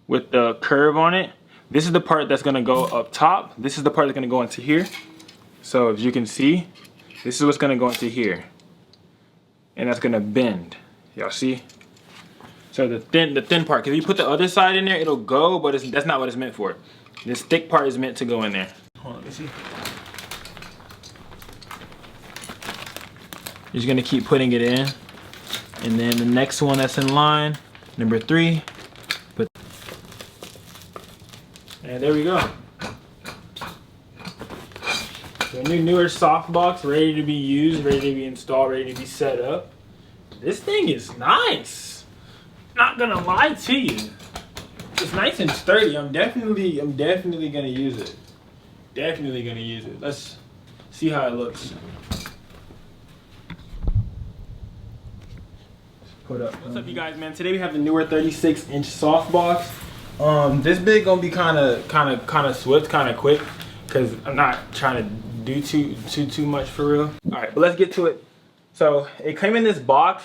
with the curve on it. This is the part that's gonna go up top. This is the part that's gonna go into here. So as you can see, this is what's gonna go into here. And that's gonna bend. Y'all see? So the thin part, because if you put the other side in there, it'll go, but that's not what it's meant for. This thick part is meant to go in there. Hold on, let me see. You're just gonna keep putting it in. And then the next one that's in line, number 3. And there we go. So a new Neewer softbox ready to be used, ready to be installed, ready to be set up. This thing is nice. Not gonna lie to you. It's nice and sturdy. I'm definitely gonna use it. Definitely gonna use it. Let's see how it looks. Put up. What's up, you guys, man? Today we have the Neewer 36-inch softbox. This bid gonna be kind of swift, kind of quick, because I'm not trying to do too much for real. All right, but let's get to it. So it came in this box,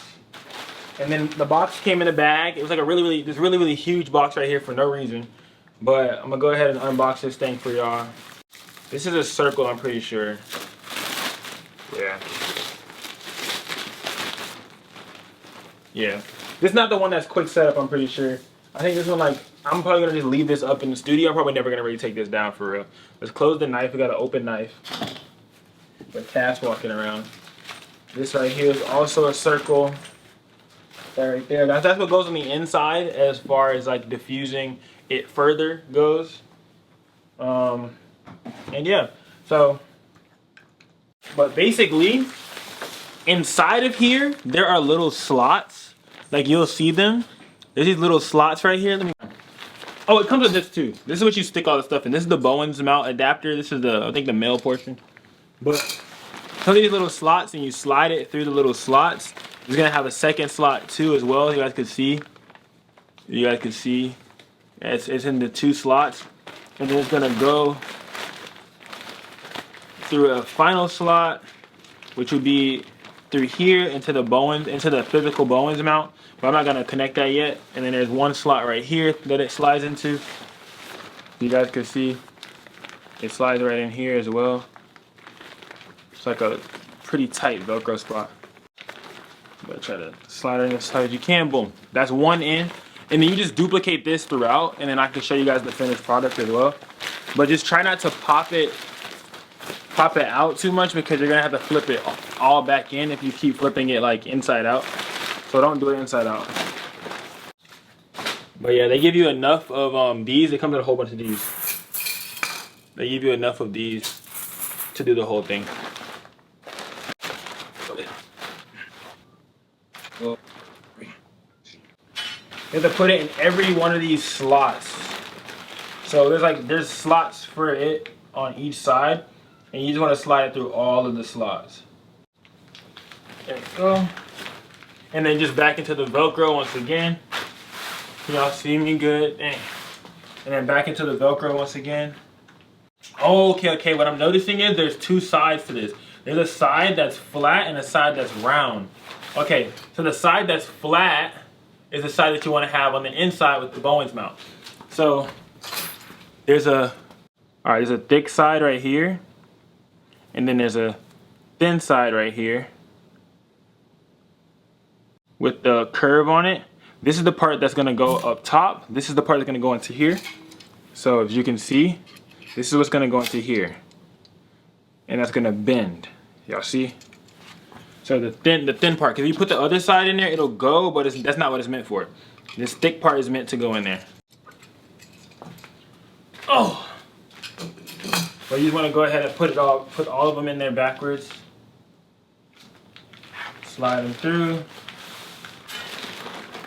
and then the box came in a bag. It was like this really huge box right here for no reason. But I'm gonna go ahead and unbox this thing for y'all. This is a circle, I'm pretty sure. Yeah. Yeah. This is not the one that's quick setup, I'm pretty sure. I think this one, like, I'm probably gonna just leave this up in the studio. I'm probably never gonna really take this down for real. Let's close the knife. We got an open knife. With Cass walking around. This right here is also a circle. That right there. That's what goes on the inside as far as like diffusing it further goes. And yeah. So, but basically, inside of here, there are little slots. Like you'll see them. There's these little slots right here. Oh, it comes with this too. This is what you stick all the stuff in. This is the Bowens mount adapter. This is the, I think, the male portion. But some of these little slots, and you slide it through the little slots. It's gonna have a second slot too as well. You guys can see. You guys can see. It's in the 2 slots, and then it's gonna go through a final slot, which would be through here into the Bowens, into the physical Bowens mount. But I'm not gonna connect that yet. And then there's one slot right here that it slides into. You guys can see it slides right in here as well. It's like a pretty tight Velcro spot. But try to slide it in as tight as you can. Boom. That's one in. And then you just duplicate this throughout, and then I can show you guys the finished product as well. But just try not to pop it out too much, because you're gonna have to flip it all back in if you keep flipping it like inside out. So don't do it inside out. But yeah, they give you enough of these. It comes with a whole bunch of these. They give you enough of these to do the whole thing. You have to put it in every one of these slots. So there's slots for it on each side, and you just want to slide it through all of the slots. There we go. And then just back into the Velcro once again. Y'all see me good? And then back into the Velcro once again. Oh, okay. What I'm noticing is there's 2 sides to this. There's a side that's flat and a side that's round. Okay, so the side that's flat is the side that you want to have on the inside with the Bowens mount. So there's a thick side right here, and then there's a thin side right here with the curve on it. This is the part that's gonna go up top. This is the part that's gonna go into here. So as you can see, this is what's gonna go into here, and that's gonna bend. Y'all see? So the thin part, because if you put the other side in there, it'll go, but that's not what it's meant for. This thick part is meant to go in there. Oh! But you just want to go ahead and put all of them in there backwards. Slide them through.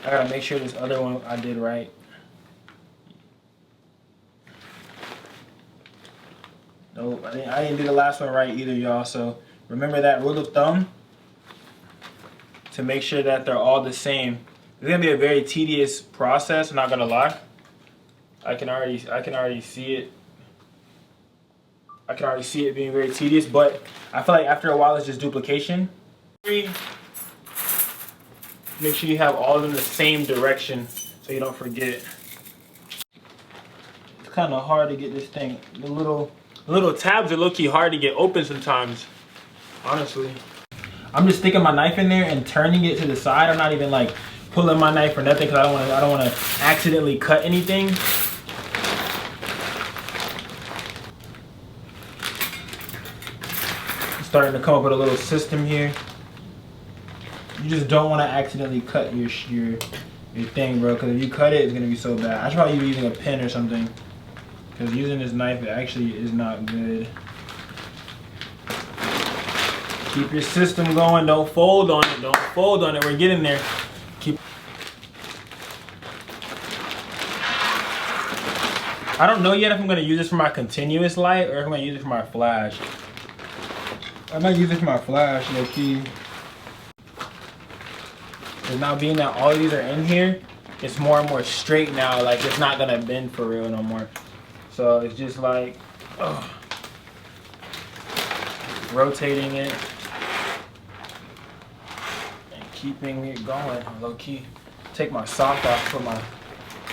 I gotta make sure this other one I did right. Nope, I didn't do the last one right either, y'all. So remember that rule of thumb to make sure that they're all the same. It's gonna be a very tedious process, I'm not gonna lie. I can already see it. I can already see it being very tedious, but I feel like after a while it's just duplication. Make sure you have all of them the same direction so you don't forget. kind of hard to get this thing. The little tabs are low-key hard to get open sometimes, honestly. I'm just sticking my knife in there and turning it to the side. I'm not even like pulling my knife or nothing because I don't want to accidentally cut anything. I'm starting to come up with a little system here. You just don't want to accidentally cut your thing, bro, because if you cut it, it's gonna be so bad. I should probably be using a pen or something, because using this knife, it actually is not good. Keep your system going. Don't fold on it. Don't fold on it. We're getting there. I don't know yet if I'm gonna use this for my continuous light or if I'm gonna use it for my flash. I might use it for my flash, low key. Because now being that all of these are in here, it's more and more straight now. Like it's not gonna bend for real no more. So it's just like, rotating it and keeping it going. Low key. Take my sock off.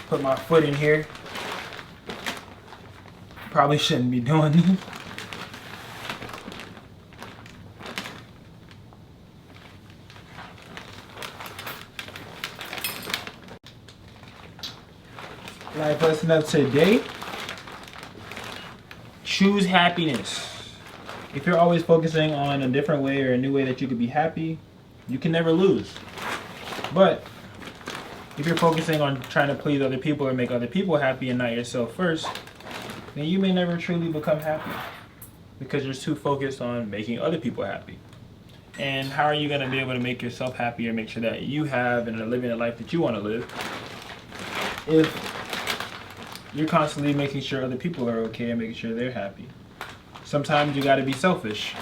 Put my foot in here. Probably shouldn't be doing this. Life lesson of today: choose happiness. If you're always focusing on a different way or a new way that you could be happy, you can never lose. But if you're focusing on trying to please other people or make other people happy and not yourself first, then you may never truly become happy because you're too focused on making other people happy. And how are you going to be able to make yourself happy or make sure that you have and are living the life that you want to live if you're constantly making sure other people are okay and making sure they're happy? Sometimes you got to be selfish.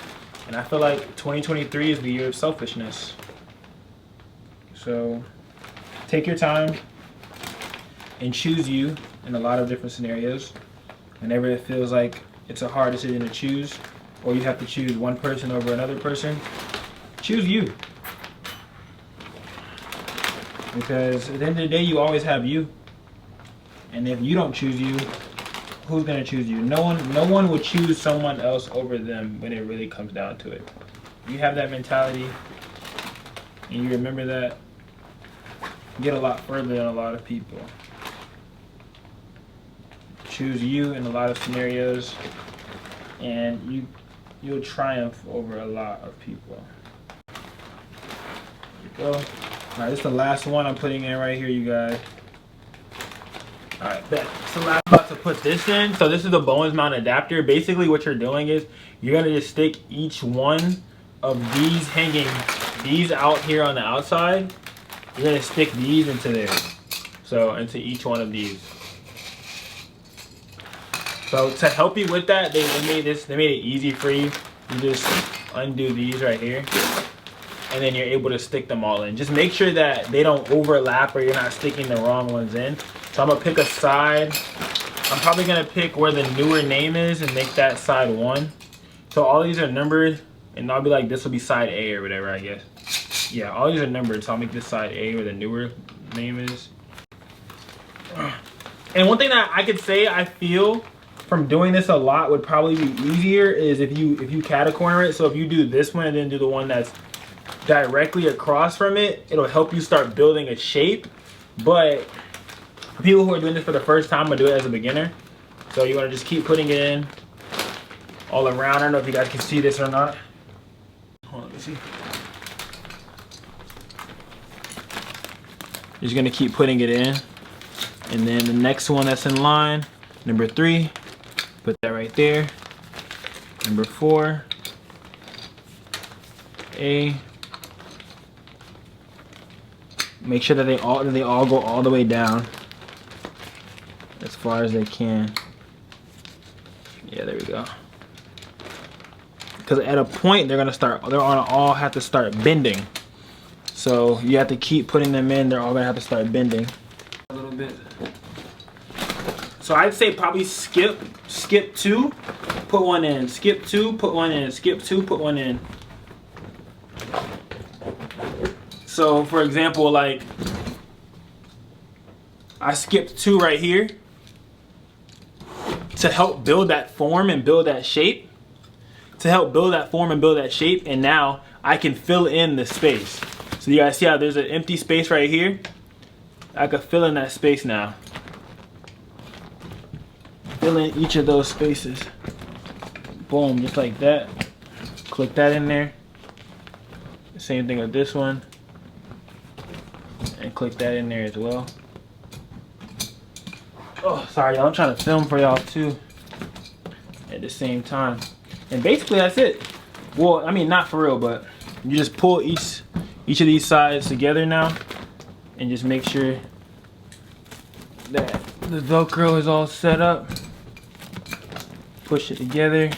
And I feel like 2023 is the year of selfishness. So take your time and choose you in a lot of different scenarios. Whenever it feels like it's a hard decision to choose, or you have to choose one person over another person, choose you. Because at the end of the day, you always have you. And if you don't choose you, who's gonna choose you? No one will choose someone else over them when it really comes down to it. You have that mentality and you remember that, you get a lot further than a lot of people. Choose you in a lot of scenarios and you'll triumph over a lot of people. There you go. Alright, this is the last one I'm putting in right here, you guys. Alright, bet. So I'm about to put this in. So this is the Bowens mount adapter. Basically what you're doing is you're going to just stick each one of these these out here on the outside. You're going to stick these into there. So into each one of these. So to help you with that, they made it easy for you. You just undo these right here. And then you're able to stick them all in. Just make sure that they don't overlap or you're not sticking the wrong ones in. So I'm gonna pick a side. I'm probably gonna pick where the Neewer name is and make that side 1. So all these are numbered and I'll be like, this will be side A or whatever, I guess. Yeah, all these are numbered, so I'll make this side A where the Neewer name is. And one thing that I could say I feel from doing this a lot would probably be easier is if you catacorner it. So if you do this one and then do the one that's directly across from it, it'll help you start building a shape. But for people who are doing this for the first time, I'm gonna do it as a beginner. So you wanna just keep putting it in all around. I don't know if you guys can see this or not. Hold on, let me see. You're just gonna keep putting it in. And then the next one that's in line, number 3, put that right there. Number 4, A. Make sure that they all go all the way down as far as they can. Yeah, there we go. Because at a point they're gonna all have to start bending. So you have to keep putting them in. They're all gonna have to start bending a little bit. So I'd say probably skip 2, put one in. Skip 2, put one in. Skip 2, put one in. So for example, like I skipped 2 right here. to help build that form and build that shape. And now I can fill in the space. So you guys see how there's an empty space right here? I could fill in that space now. Fill in each of those spaces. Boom, just like that. Click that in there. Same thing with this one. And click that in there as well. Oh, sorry y'all, I'm trying to film for y'all too at the same time. And basically that's it. Well, I mean, not for real, but you just pull each of these sides together now and just make sure that the Velcro is all set up. Push it together.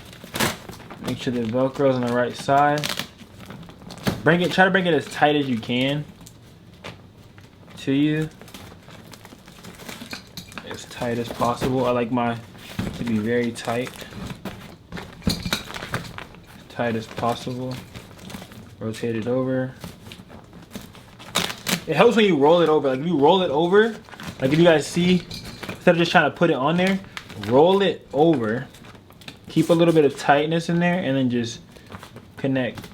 Make sure the Velcro is on the right side. Try to bring it as tight as you can to you. As tight as possible. I like mine to be very tight. Tight as possible. Rotate it over. It helps when you roll it over. Like if you roll it over, like if you guys see, instead of just trying to put it on there, roll it over. Keep a little bit of tightness in there and then just connect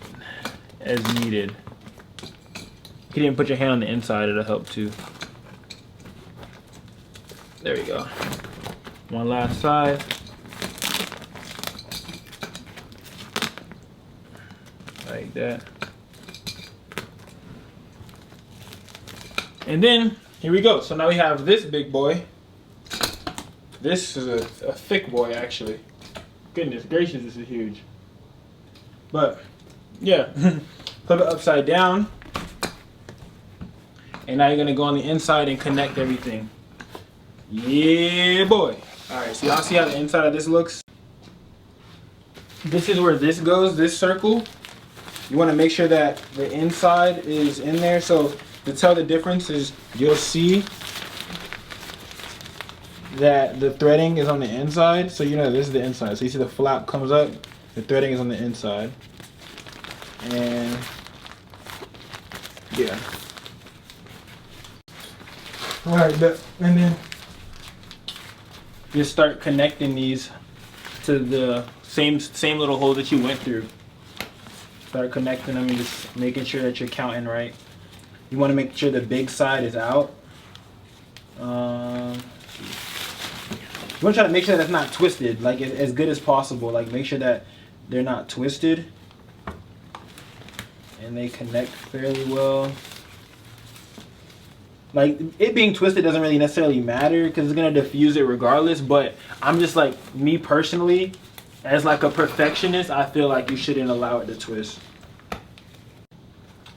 as needed. You can even put your hand on the inside, it'll help too. There we go. One last side. Like that. And then, here we go. So now we have this big boy. This is a thick boy, actually. Goodness gracious, this is huge. But, yeah. Flip it upside down. And now you're going to go on the inside and connect everything. Yeah, boy. Alright, so y'all see how the inside of this looks? This is where this goes, this circle. You want to make sure that the inside is in there. So to tell the difference is you'll see that the threading is on the inside. So you know this is the inside. So you see the flap comes up, the threading is on the inside. And yeah. Alright, and then just start connecting these to the same little hole that you went through. Start connecting them and just making sure that you're counting right. You want to make sure the big side is out. You want to try to make sure that it's not twisted, like as good as possible. Like make sure that they're not twisted and they connect fairly well. Like it being twisted doesn't really necessarily matter because it's gonna diffuse it regardless. But I'm just like, me personally, as like a perfectionist, I feel like you shouldn't allow it to twist.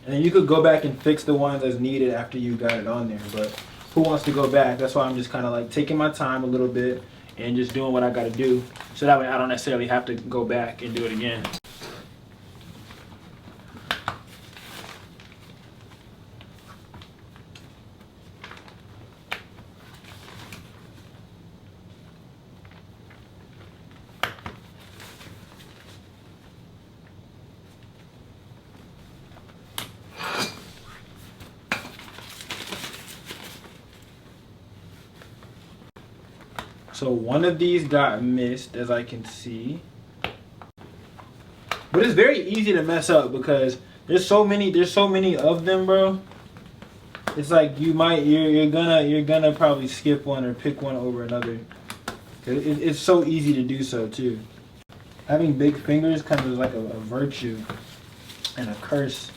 And then you could go back and fix the ones as needed after you got it on there. But who wants to go back? That's why I'm just kind of like taking my time a little bit and just doing what I got to do. So that way I don't necessarily have to go back and do it again. So one of these got missed, as I can see. But it's very easy to mess up because there's so many of them, bro. It's like you're gonna probably skip one or pick one over another. It's so easy to do so too. Having big fingers kind of is like a virtue and a curse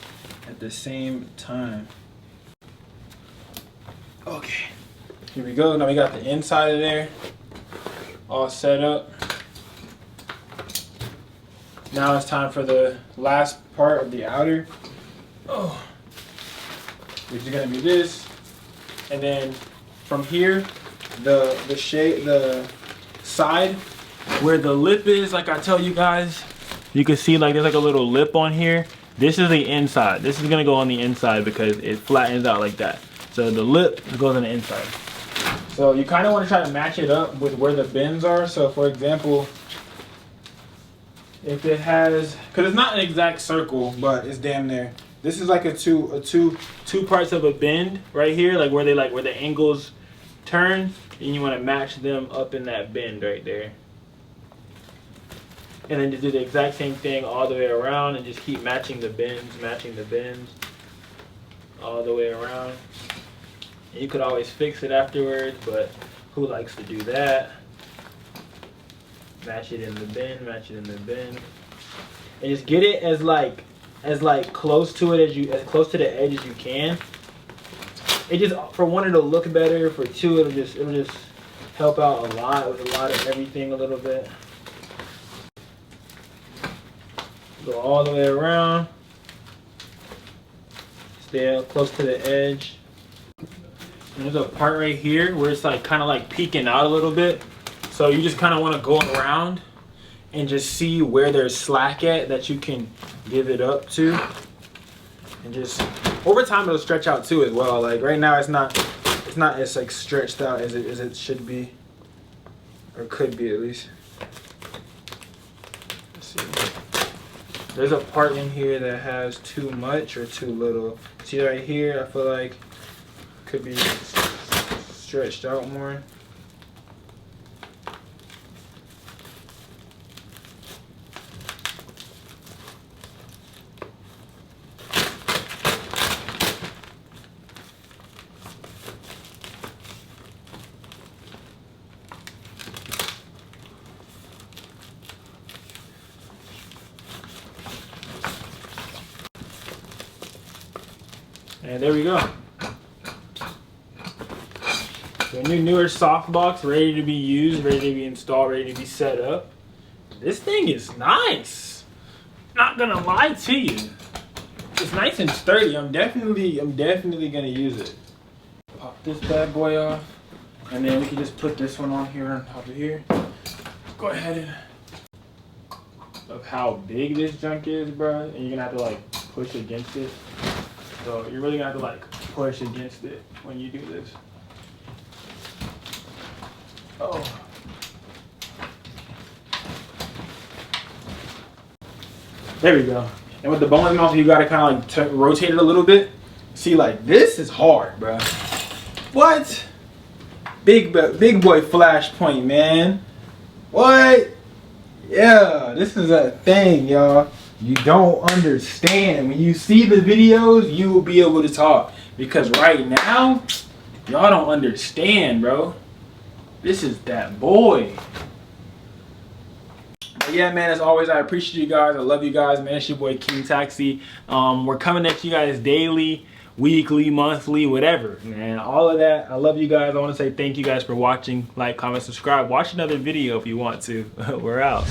at the same time. Okay, here we go. Now we got the inside of there all set up. Now it's time for the last part of the outer. Oh, which is gonna be this, and then from here, the side where the lip is, like I tell you guys, you can see like there's like a little lip on here. This is the inside. This is gonna go on the inside because it flattens out like that. So the lip goes on the inside. So you kind of want to try to match it up with where the bends are. So for example, if it has, because it's not an exact circle, but it's damn near. This is like two parts of a bend right here, like where the angles turn, And you want to match them up in that bend right there. And then just do the exact same thing all the way around and just keep matching the bends all the way around. And you could always fix it afterwards, but who likes to do that? Match it in the bend, match it in the bend. And just get it as close to it as close to the edge as you can. It just, for one, it'll look better. For two, it'll just help out a lot with a lot of everything a little bit. Go all the way around. Stay close to the edge. And there's a part right here where it's like kind of like peeking out a little bit. So you just kind of want to go around and just see where there's slack at that you can give it up to. And just over time it'll stretch out too as well. Like right now it's not as like stretched out as it should be, or could be at least. Let's see. There's a part in here that has too much or too little. See right here, I feel like could be stretched out more. And there we go. The new Neewer softbox ready to be used, ready to be installed, ready to be set up. This thing is nice. Not gonna lie to you. It's nice and sturdy. I'm definitely gonna use it. Pop this bad boy off, and then we can just put this one on here on top of here. Go ahead and of how big this junk is, bro. And you're gonna have to like push against it. So you're really gonna have to like push against it when you do this. Oh. There we go. And with the boneless mount, you gotta kind of like rotate it a little bit. See, like this is hard, bro. What? Big boy flashpoint, man. What? Yeah, this is a thing, y'all. You don't understand. When you see the videos, you will be able to talk. Because right now, y'all don't understand, bro. This is that boy. But yeah, man, as always, I appreciate you guys. I love you guys, man. It's your boy King Taxi. We're coming at you guys daily, weekly, monthly, whatever, man. All of that. I love you guys. I want to say thank you guys for watching. Like, comment, subscribe. Watch another video if you want to. We're out.